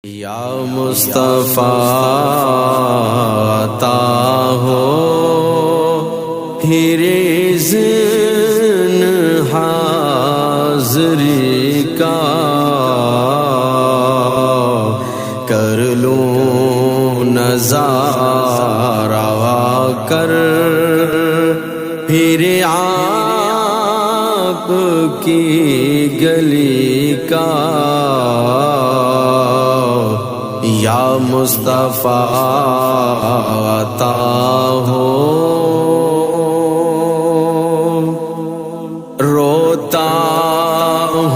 یا مصطفیٰ عطا ہو پھر اذن حاضری کا، کر لوں نظارہ کر پھر آپ کی گلی کا۔ یا مصطفیٰ عطا ہو روتا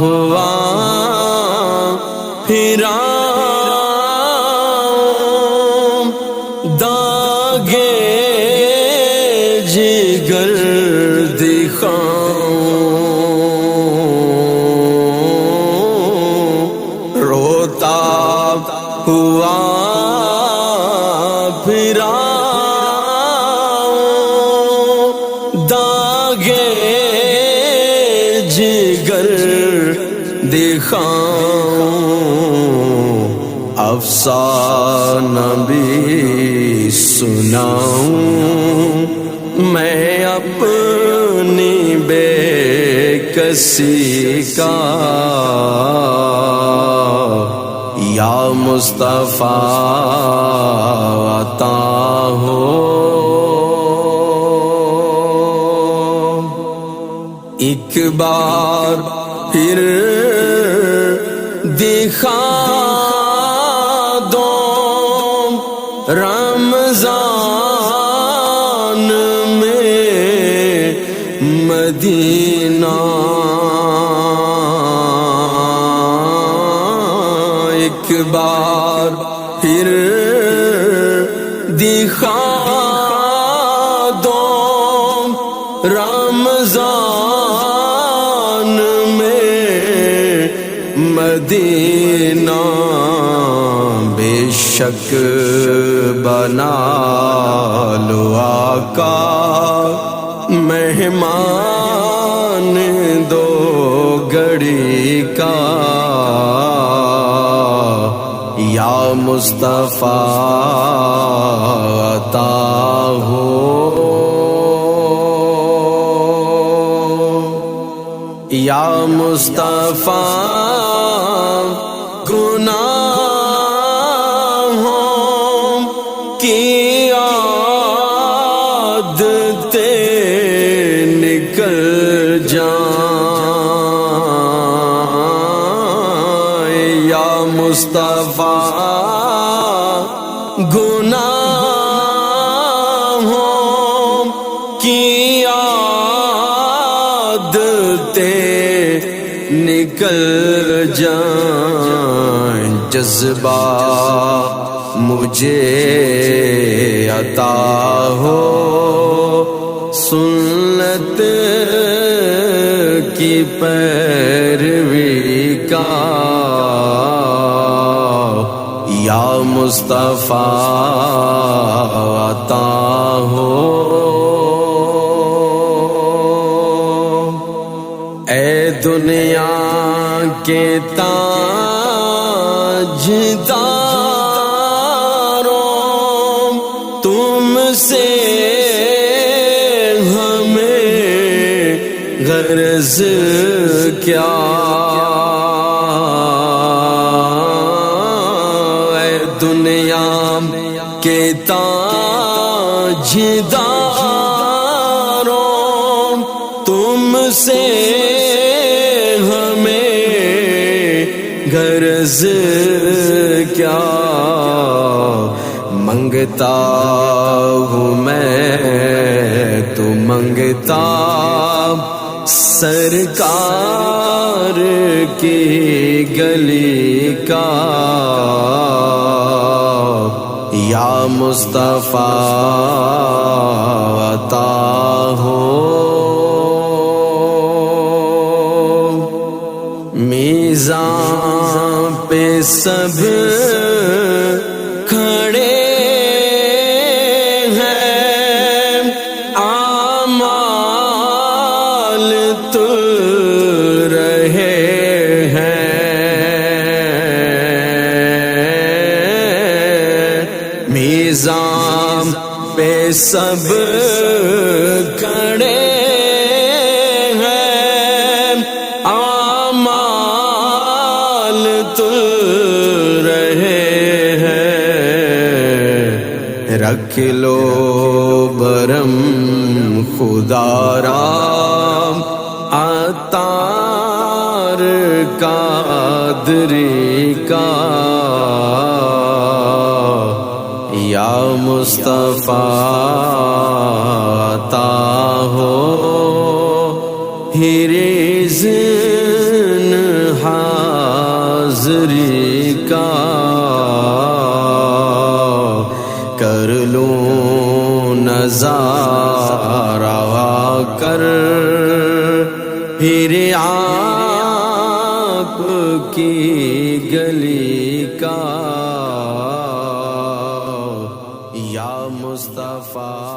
ہوا پھراؤں داغے جگر دکھاؤں، روتا ہوا پھراؤں داغے جگر دکھاؤں، افسانہ بھی سناؤں میں اپنی بے کسی کا۔ یا مصطفیٰ عطا ہو ایک بار پھر دکھا دو رمضان میں مدینہ، ایک بار پھر دکھا دو رمضان میں مدینہ، بے شک بنا لو آقا مہمان دو گھڑی کا۔ یا مصطفیٰ عطا ہو یا مصطفیٰ گناہوں کی عادتیں نکل جائیں، یا مصطفیٰ گناہوں کی عادتیں نکل جائیں، جذبہ مجھے عطا ہو سنت کی پیروی کا۔ یا مصطفیٰ عطا ہو اے دنیا کے تاجداروں، تم سے ہمیں غرض کیا، اے دنیا کے تاجداروں، تم سے ہمیں غرض کیا، منگتا ہوں میں تو منگتا سرکار کی گلی کا۔ یا مصطفیٰ عطا ہو میزان پہ سب کھڑے ہیں، اعمال تل رہے ہیں، نظام پہ سب کھڑے ہیں، اعمال تل رہے ہیں، رکھ لو برم خدا رام عطار قادری کا، یا مصطفیٰ عطا ہو رزن حاضری کا، کر لوں نظارہ کر پھر آپ کی گلی کا، یا مصطفیٰ